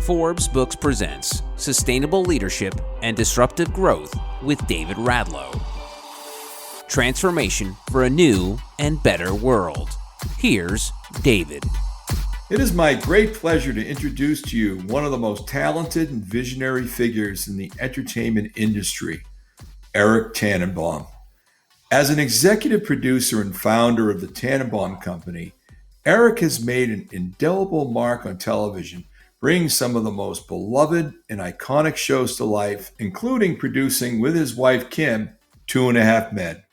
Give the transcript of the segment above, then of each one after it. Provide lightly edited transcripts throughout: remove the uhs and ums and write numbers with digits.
Forbes Books presents Sustainable Leadership and Disruptive Growth with David Radlow. Transformation for a new and better world. Here's David. It is my great pleasure to introduce to you one of the most talented and visionary figures in the entertainment industry, Eric Tannenbaum. As an executive producer and founder of the Tannenbaum Company, Eric has made an indelible mark on television, bringing some of the most beloved and iconic shows to life, including producing with his wife Kim, 2.5 Men.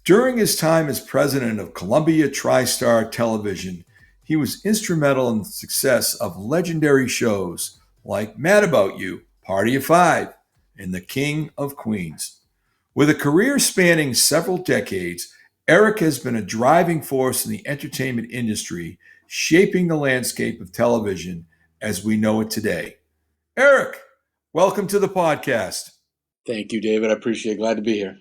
During his time as president of Columbia TriStar Television, he was instrumental in the success of legendary shows like Mad About You, Party of Five, and The King of Queens. With a career spanning several decades, Eric has been a driving force in the entertainment industry, shaping the landscape of television as we know it today. Eric, welcome to the podcast. Thank you, David. I appreciate it. Glad to be here.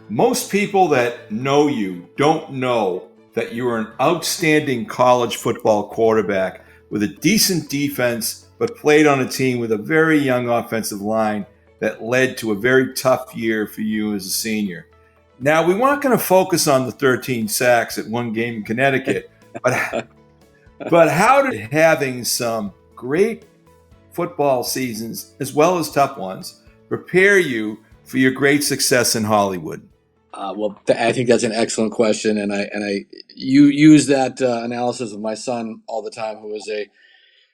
Most people that know you don't know that you are an outstanding college football quarterback with a decent defense, but played on a team with a very young offensive line that led to a very tough year for you as a senior. Now, we weren't going to focus on the 13 sacks at one game in Connecticut, but how did having some great football seasons, as well as tough ones, prepare you for your great success in Hollywood? I think that's an excellent question, and I use that analysis of my son all the time, who is a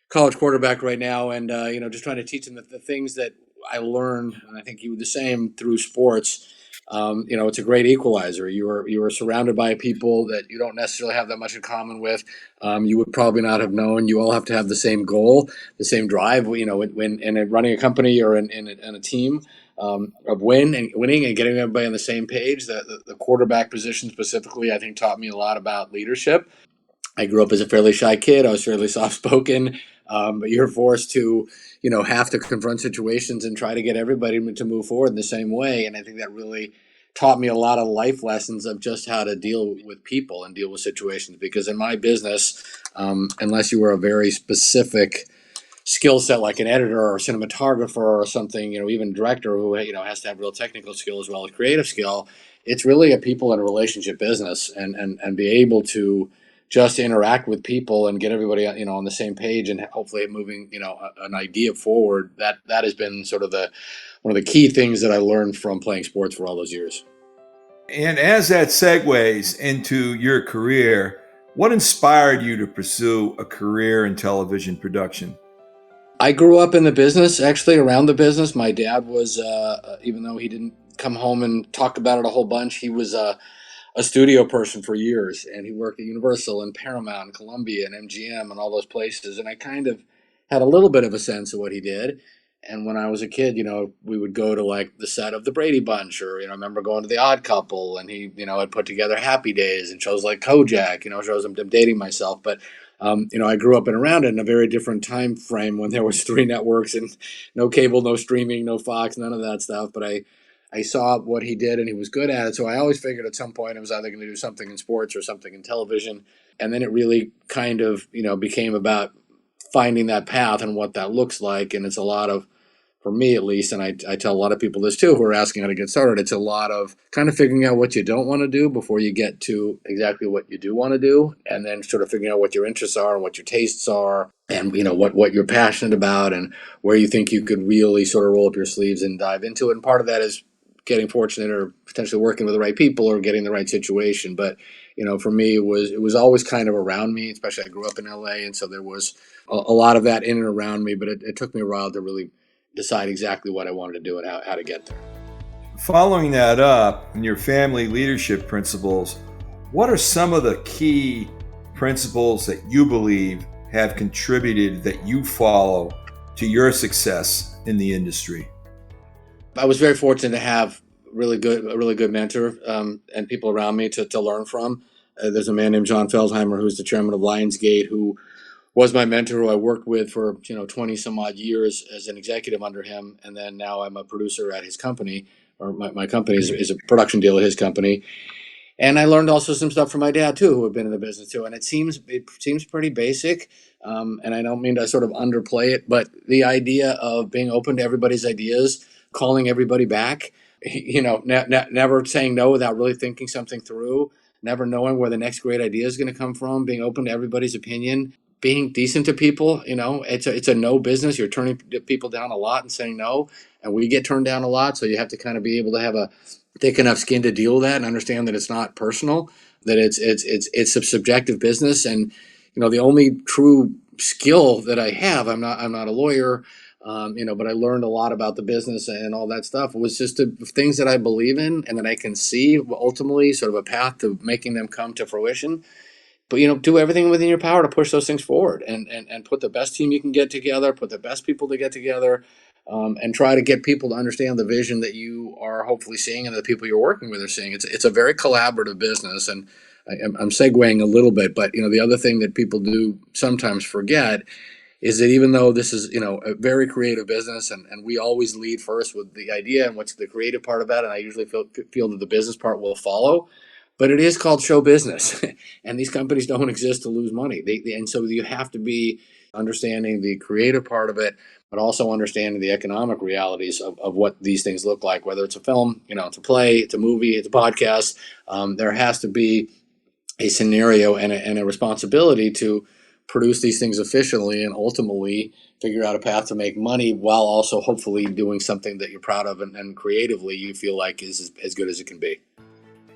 college quarterback right now, and just trying to teach him the things that I learned, and I think you were the same through sports. It's a great equalizer. You are surrounded by people that you don't necessarily have that much in common with. You would probably not have known. You all have to have the same goal, the same drive. When running a company or in a team of winning and getting everybody on the same page. The quarterback position specifically, I think, taught me a lot about leadership. I grew up as a fairly shy kid. I was fairly soft-spoken, but you're forced to, have to confront situations and try to get everybody to move forward in the same way. And I think that really taught me a lot of life lessons of just how to deal with people and deal with situations. Because in my business, unless you were a very specific skill set like an editor or cinematographer or something, even director who has to have real technical skill as well as creative skill, it's really a people and a relationship business, and be able to just interact with people and get everybody on the same page and hopefully moving an idea forward. That has been sort of one of the key things that I learned from playing sports for all those years. And as that segues into your career, what inspired you to pursue a career in television production? I grew up in the business, actually around the business. My dad was, even though he didn't come home and talk about it a whole bunch, he was a studio person for years, and he worked at Universal and Paramount and Columbia and MGM and all those places. And I kind of had a little bit of a sense of what he did. And when I was a kid, we would go to like the set of the Brady Bunch, or, I remember going to the Odd Couple, and he, had put together Happy Days and shows like Kojak, shows. I'm dating myself, but I grew up and around it in a very different time frame when there was 3 networks and no cable, no streaming, no Fox, none of that stuff. But I saw what he did and he was good at it. So I always figured at some point I was either going to do something in sports or something in television. And then it really kind of, became about finding that path and what that looks like. And it's a lot of, for me at least, and I tell a lot of people this too who are asking how to get started, it's a lot of kind of figuring out what you don't want to do before you get to exactly what you do want to do, and then sort of figuring out what your interests are and what your tastes are, and what you're passionate about and where you think you could really sort of roll up your sleeves and dive into it. And part of that is getting fortunate or potentially working with the right people or getting the right situation. But for me, it was always kind of around me, especially I grew up in LA, and so there was a lot of that in and around me, but it took me a while to really decide exactly what I wanted to do and how to get there. Following that up, in your family leadership principles, what are some of the key principles that you believe have contributed, that you follow, to your success in the industry? I was very fortunate to have a really good mentor and people around me to learn from. There's a man named John Feldheimer, who's the chairman of Lionsgate, who was my mentor, who I worked with for 20 some odd years as an executive under him, and then now I'm a producer at his company, or my company is a production deal at his company. And I learned also some stuff from my dad too, who had been in the business too. And it seems pretty basic. And I don't mean to sort of underplay it, but the idea of being open to everybody's ideas, calling everybody back, never saying no without really thinking something through, never knowing where the next great idea is going to come from, being open to everybody's opinion, being decent to people. It's a no business. You're turning people down a lot and saying no, and we get turned down a lot. So you have to kind of be able to have a thick enough skin to deal with that and understand that it's not personal, that it's a subjective business. And the only true skill that I have, I'm not a lawyer, but I learned a lot about the business and all that stuff, was just the things that I believe in and that I can see ultimately sort of a path to making them come to fruition. But do everything within your power to push those things forward, and put the best team you can get together, put the best people to get together, and try to get people to understand the vision that you are hopefully seeing and the people you're working with are seeing. It's a very collaborative business, and I'm segueing a little bit, but the other thing that people do sometimes forget is that even though this is a very creative business, and we always lead first with the idea and what's the creative part of that, and I usually feel that the business part will follow. But it is called show business, and these companies don't exist to lose money. And so you have to be understanding the creative part of it, but also understanding the economic realities of what these things look like, whether it's a film, it's a play, it's a movie, it's a podcast. There has to be a scenario and a responsibility to produce these things efficiently and ultimately figure out a path to make money while also hopefully doing something that you're proud of and creatively you feel like is as good as it can be.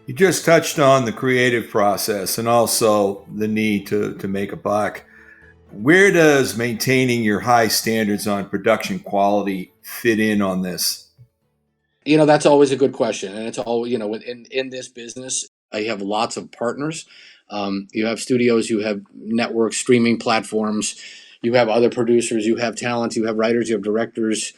You just touched on the creative process and also the need to make a buck. Where does maintaining your high standards on production quality fit in on this? That's always a good question. And it's all, in this business, I have lots of partners. You have studios, you have networks, streaming platforms, you have other producers, you have talent, you have writers, you have directors,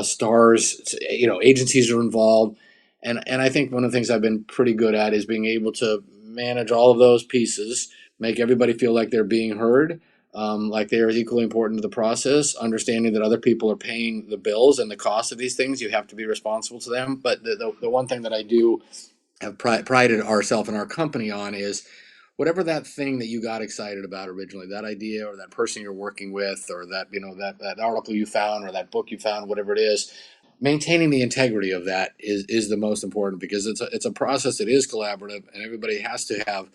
stars, agencies are involved. And I think one of the things I've been pretty good at is being able to manage all of those pieces, make everybody feel like they're being heard, like they are equally important to the process, understanding that other people are paying the bills and the cost of these things. You have to be responsible to them. But the one thing that I do have prided ourselves and our company on is whatever that thing that you got excited about originally, that idea or that person you're working with, or that that article you found or that book you found, whatever it is, maintaining the integrity of that is the most important, because it's a process that is collaborative and everybody has to have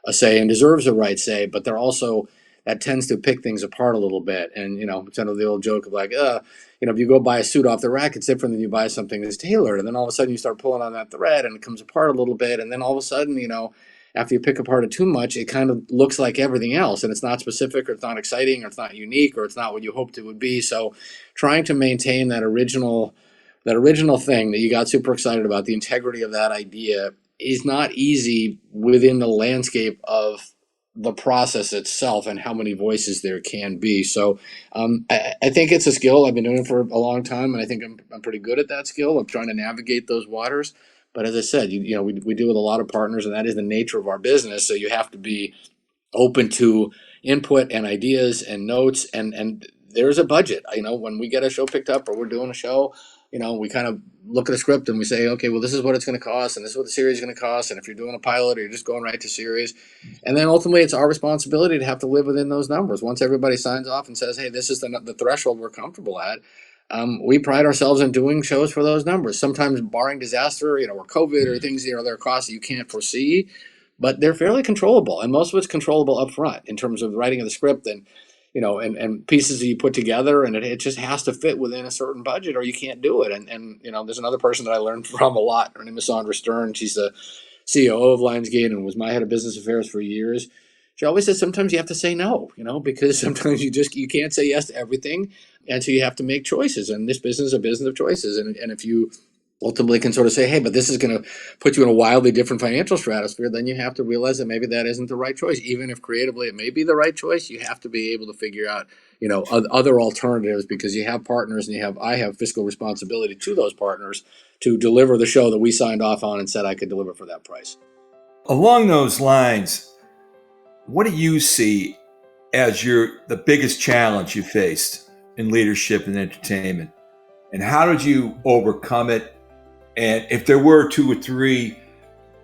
a say and deserves a right say, but they're also, that tends to pick things apart a little bit. And it's kind of the old joke of like, if you go buy a suit off the rack, it's different than you buy something that's tailored, and then all of a sudden you start pulling on that thread and it comes apart a little bit, and then all of a sudden after you pick apart it too much, it kind of looks like everything else, and it's not specific, or it's not exciting, or it's not unique, or it's not what you hoped it would be. So trying to maintain that original thing that you got super excited about, the integrity of that idea, is not easy within the landscape of the process itself and how many voices there can be. So I think it's a skill. I've been doing it for a long time, and I think I'm pretty good at that skill of trying to navigate those waters. But as I said, we deal with a lot of partners, and that is the nature of our business. So you have to be open to input and ideas and notes, and there's a budget. When we get a show picked up or we're doing a show, we kind of look at a script and we say, okay, well, this is what it's going to cost, and this is what the series is going to cost. And if you're doing a pilot or you're just going right to series, and then ultimately it's our responsibility to have to live within those numbers. Once everybody signs off and says, hey, this is the threshold we're comfortable at, we pride ourselves in doing shows for those numbers. Sometimes barring disaster, or COVID or things, there are costs that you can't foresee, but they're fairly controllable. And most of it's controllable up front in terms of writing of the script and pieces that you put together, and it just has to fit within a certain budget or you can't do it. And there's another person that I learned from a lot. Her name is Sandra Stern. She's the CEO of Lionsgate and was my head of business affairs for years. She always says sometimes you have to say no, because sometimes you can't say yes to everything. And so you have to make choices. And this business is a business of choices. And if you ultimately can sort of say, hey, but this is going to put you in a wildly different financial stratosphere, then you have to realize that maybe that isn't the right choice. Even if creatively it may be the right choice, you have to be able to figure out, other alternatives, because you have partners, and I have fiscal responsibility to those partners to deliver the show that we signed off on and said I could deliver for that price. Along those lines, what do you see as the biggest challenge you faced in leadership and entertainment? And how did you overcome it? And if there were 2 or 3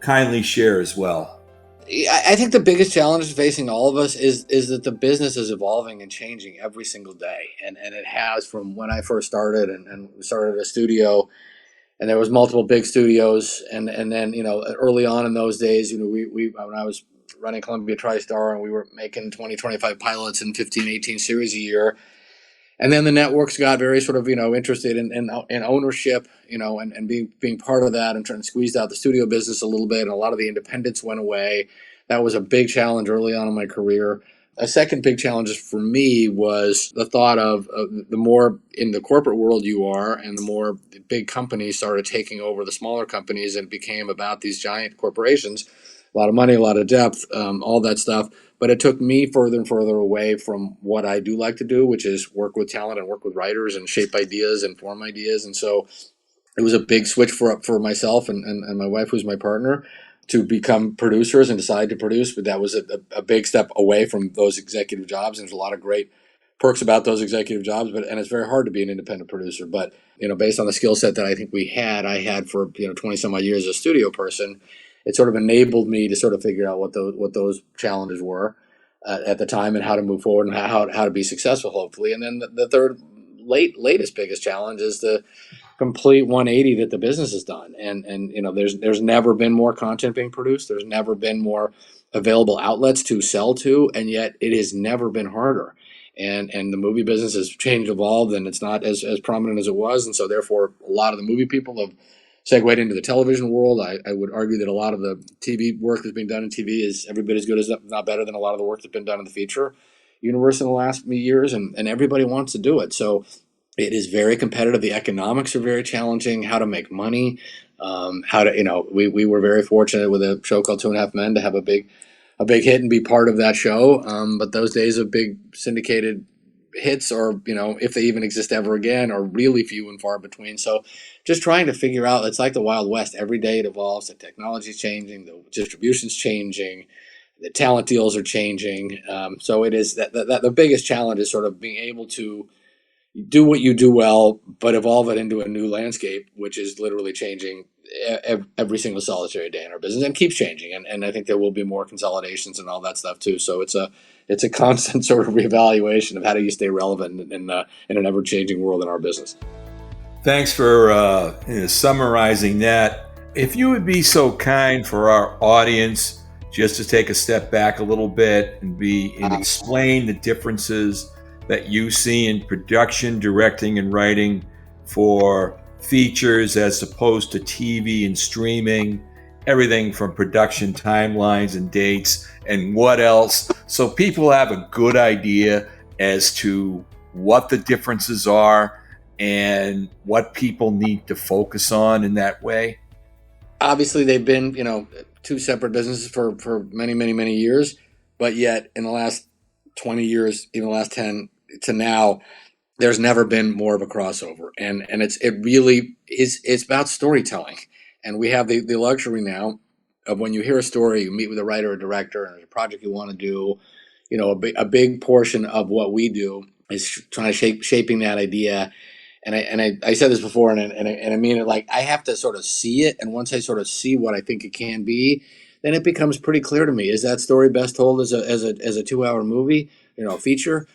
kindly share as well? I think the biggest challenge facing all of us is that the business is evolving and changing every single day, and it has from when I first started and started a studio, and there was multiple big studios, and then early on in those days, we when I was running Columbia TriStar and we were making 20-25 pilots and 15-18 series a year. And then the networks got very sort of interested in ownership, and being part of that, and trying to squeeze out the studio business a little bit, and a lot of the independents went away. That was a big challenge early on in my career. A second big challenge for me was the thought of the more in the corporate world you are, and the more big companies started taking over the smaller companies, and it became about these giant corporations, a lot of money, a lot of depth, all that stuff. But it took me further and further away from what I do like to do, which is work with talent and work with writers and shape ideas and form ideas. And so it was a big switch for myself and my wife, who's my partner, to become producers and decide to produce. But that was a big step away from those executive jobs. And there's a lot of great perks about those executive jobs, and it's very hard to be an independent producer. But based on the skill set that I think I had for 20 some odd years as a studio person, it sort of enabled me to sort of figure out what those challenges were at the time, and how to move forward, and how to be successful, hopefully. And then the third latest biggest challenge is the complete 180 that the business has done. And there's never been more content being produced. There's never been more available outlets to sell to, and yet it has never been harder. And the movie business has changed, evolved, and it's not as prominent as it was. And so therefore, a lot of the movie people have segued into the television world. I would argue that a lot of the TV work that's being done in TV is every bit as good, as not better, than a lot of the work that's been done in the feature universe in the last years, and everybody wants to do it. So it is very competitive. The economics are very challenging. How to make money, how to we were very fortunate with a show called 2.5 Men to have a big hit and be part of that show. But those days of big syndicated hits, or if they even exist ever again, are really few and far between. So just trying to figure out, it's like the Wild West. Every day it evolves. The technology's changing, the distribution's changing, the talent deals are changing. So it is that the biggest challenge is sort of being able to do what you do well, but evolve it into a new landscape, which is literally changing every single solitary day in our business, and keeps changing. And I think there will be more consolidations and all that stuff too. So it's a constant sort of reevaluation of how do you stay relevant in an ever-changing world in our business. Thanks for summarizing that. If you would be so kind for our audience just to take a step back a little bit and explain the differences that you see in production, directing, and writing for features as opposed to TV and streaming, everything from production timelines and dates and what else, so people have a good idea as to what the differences are and what people need to focus on in that way. Obviously, they've been, two separate businesses for many, many, many years, but yet in the last 20 years, even the last 10 to now, there's never been more of a crossover, and it really is. It's about storytelling, and we have the luxury now of, when you hear a story, you meet with a writer or director, and there's a project you want to do. A big portion of what we do is trying to shaping that idea. And I said this before, and I mean it. Like, I have to sort of see it, and once I sort of see what I think it can be, then it becomes pretty clear to me: is that story best told as a 2-hour movie, a feature?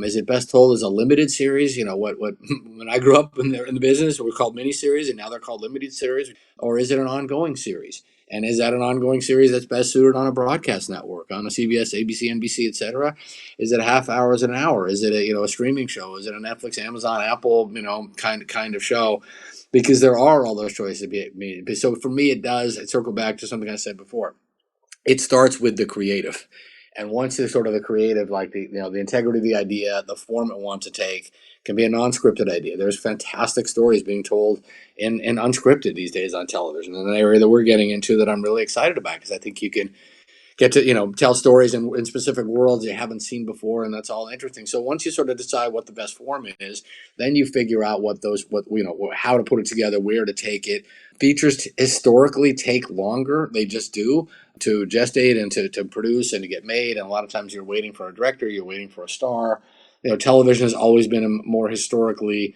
Is it best told as a limited series? What when I grew up in the business, we were called miniseries, and now they're called limited series. Or is it an ongoing series? And is that an ongoing series that's best suited on a broadcast network, on a CBS, ABC, NBC, etc.? Is it a half hour? Is it an hour? Is it a streaming show? Is it a Netflix, Amazon, Apple, kind of show? Because there are all those choices to be made. So for me, it circle back to something I said before. It starts with the creative. And once it's sort of the creative, like the integrity of the idea, the form it wants to take, can be a non-scripted idea. There's fantastic stories being told in unscripted these days on television, and an area that we're getting into that I'm really excited about, because I think you can get to tell stories in specific worlds you haven't seen before, and that's all interesting. So once you sort of decide what the best form is, then you figure out how to put it together, where to take it. Features historically take longer; they just do, to gestate and to produce and to get made. And a lot of times you're waiting for a director, you're waiting for a star. Television has always been a more historically.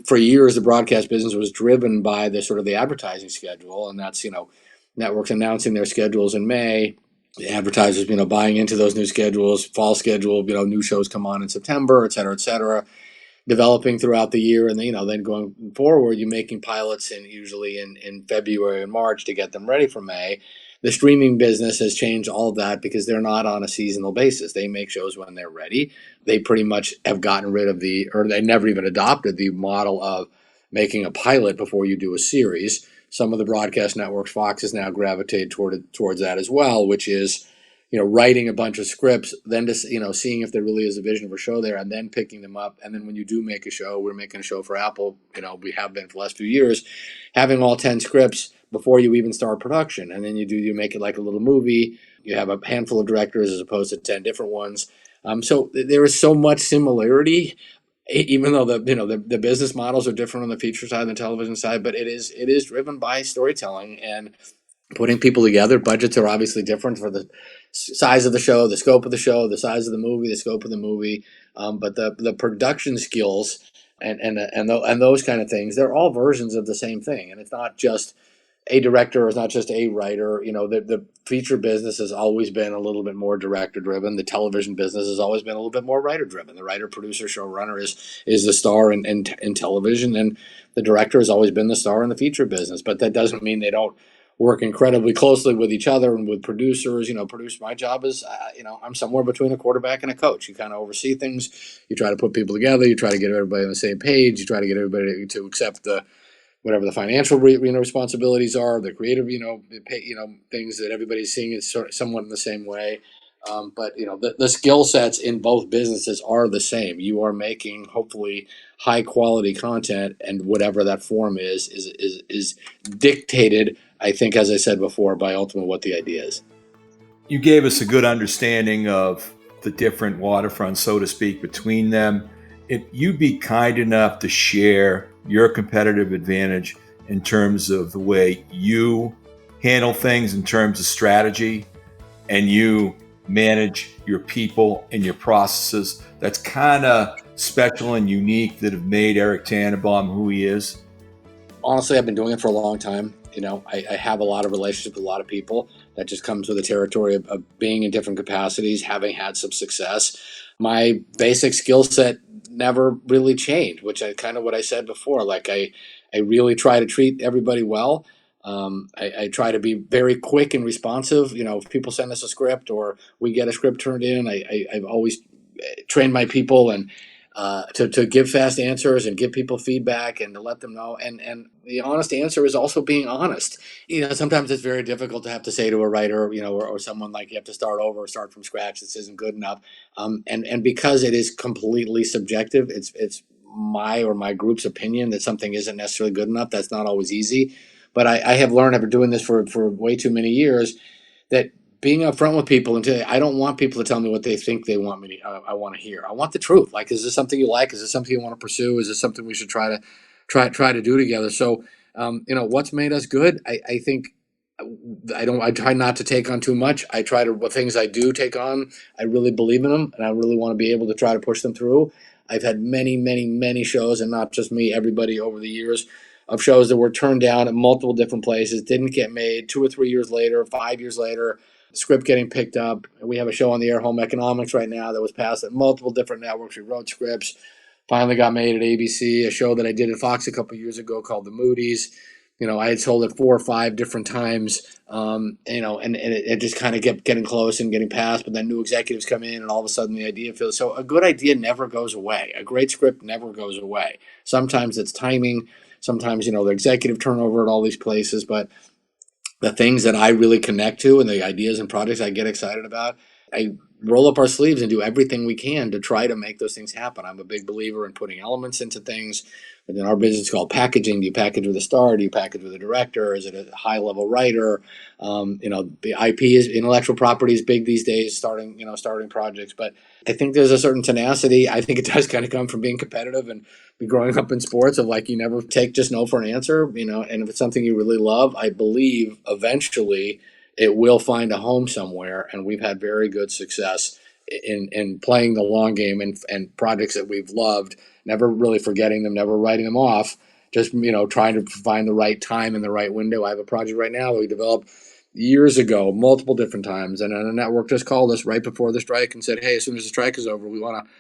For years, the broadcast business was driven by the sort of the advertising schedule, and that's networks announcing their schedules in May, the advertisers, buying into those new schedules, fall schedule, new shows come on in September, et cetera, developing throughout the year. And then going forward, you're making pilots usually in February and March to get them ready for May. The streaming business has changed all of that because they're not on a seasonal basis. They make shows when they're ready. They pretty much have gotten rid of or they never even adopted the model of making a pilot before you do a series. Some of the broadcast networks, Fox has now gravitated towards that as well, which is, writing a bunch of scripts, then just, seeing if there really is a vision for a show there, and then picking them up. And then when you do make a show, we're making a show for Apple, we have been for the last few years, having all 10 scripts before you even start production. And then you make it like a little movie. You have a handful of directors as opposed to 10 different ones. So there is so much similarity, even though the business models are different on the feature side and the television side, but it is driven by storytelling and putting people together. Budgets are obviously different for the size of the show, the scope of the show, the size of the movie, the scope of the movie, but the production skills and those kind of things, they're all versions of the same thing. And it's not just a director, it's not just a writer. The feature business has always been a little bit more director driven. The television business has always been a little bit more writer driven. The writer, producer, showrunner is the star in television, and the director has always been the star in the feature business. But that doesn't mean they don't work incredibly closely with each other and with producers. My job is, I'm somewhere between a quarterback and a coach. You kind of oversee things. You try to put people together. You try to get everybody on the same page. You try to get everybody to accept whatever the financial responsibilities are, the creative things that everybody's seeing it somewhat in the same way. But the skill sets in both businesses are the same. You are making hopefully high quality content, and whatever that form is dictated, I think, as I said before, by ultimately what the idea is. You gave us a good understanding of the different waterfronts, so to speak, between them. If you'd be kind enough to share your competitive advantage in terms of the way you handle things in terms of strategy and you manage your people and your processes, that's kind of special and unique that have made Eric Tannenbaum who he is? Honestly, I've been doing it for a long time. I have a lot of relationships with a lot of people. That just comes with the territory of being in different capacities, having had some success. My basic skill set never really changed, which I kind of what I said before. Like I really try to treat everybody well. I try to be very quick and responsive. If people send us a script or we get a script turned in, I've always trained my people and to give fast answers and give people feedback and to let them know. And the honest answer is also being honest. Sometimes it's very difficult to have to say to a writer, or someone like you have to start over or start from scratch. This isn't good enough. And because it is completely subjective, it's my group's opinion that something isn't necessarily good enough. That's not always easy. But I have learned, I've been doing this for way too many years, that being upfront with people I don't want people to tell me what they think they want me to, I want to hear. I want the truth. Like, is this something you like? Is this something you want to pursue? Is this something we should try to do together? So, what's made us good? I think I try not to take on too much. I try to, what things I do take on, I really believe in them and I really want to be able to try to push them through. I've had many, many, many shows, and not just me, everybody over the years, of shows that were turned down at multiple different places, didn't get made 2 or 3 years later, 5 years later, script getting picked up. We have a show on the air, Home Economics, right now that was passed at multiple different networks. We wrote scripts, finally got made at ABC, a show that I did at Fox a couple of years ago called The Moody's. I had sold it 4 or 5 different times, and it just kind of kept getting close and getting passed, but then new executives come in and all of a sudden the idea feels, so a good idea never goes away. A great script never goes away. Sometimes it's timing. Sometimes, the executive turnover at all these places, but the things that I really connect to and the ideas and projects I get excited about, I roll up our sleeves and do everything we can to try to make those things happen. I'm a big believer in putting elements into things. But in our business, it's called packaging. Do you package with a star? Do you package with a director? Is it a high-level writer? The IP is intellectual property is big these days, starting projects. But I think there's a certain tenacity. I think it does kind of come from being competitive and growing up in sports of like you never take just no for an answer. And if it's something you really love, I believe eventually it will find a home somewhere. And we've had very good success in playing the long game and projects that we've loved, never really forgetting them, never writing them off, just, trying to find the right time and the right window. I have a project right now that we developed years ago, multiple different times, and a network just called us right before the strike and said, hey, as soon as the strike is over, we want to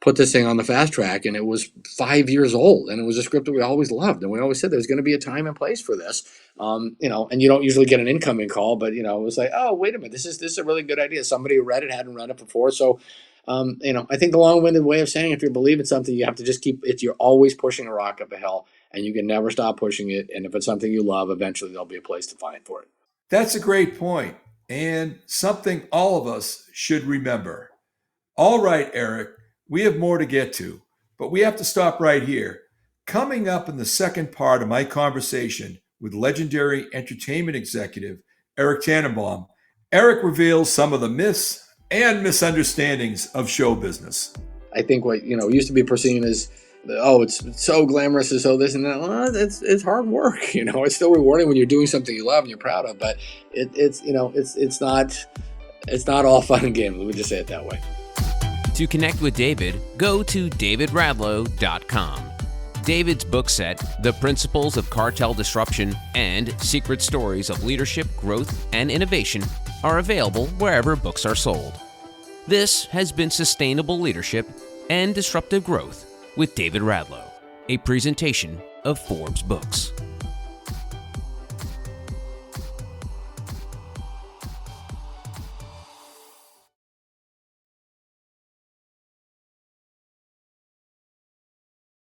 put this thing on the fast track. And it was 5 years old, and it was a script that we always loved, and we always said there's going to be a time and place for this. And you don't usually get an incoming call, but it was like, oh, wait a minute, this is a really good idea. Somebody who read it hadn't read it before. So I think the long-winded way of saying, if you believe in something, you have to just keep it. You're always pushing a rock up a hill, and you can never stop pushing it. And if it's something you love, eventually there'll be a place to find for it. That's a great point, and something all of us should remember. All right, Eric, we have more to get to, but we have to stop right here. Coming up in the second part of my conversation with legendary entertainment executive Eric Tannenbaum, Eric reveals some of the myths and misunderstandings of show business. I think what used to be perceived as, oh, it's so glamorous and so this and that. Well, it's hard work. It's still rewarding when you're doing something you love and you're proud of, but it's not all fun and games. Let me just say it that way. To connect with David, go to davidradlow.com. David's book set, The Principles of Cartel Disruption and Secret Stories of Leadership, Growth, and Innovation, are available wherever books are sold. This has been Sustainable Leadership and Disruptive Growth with David Radlow, a presentation of Forbes Books.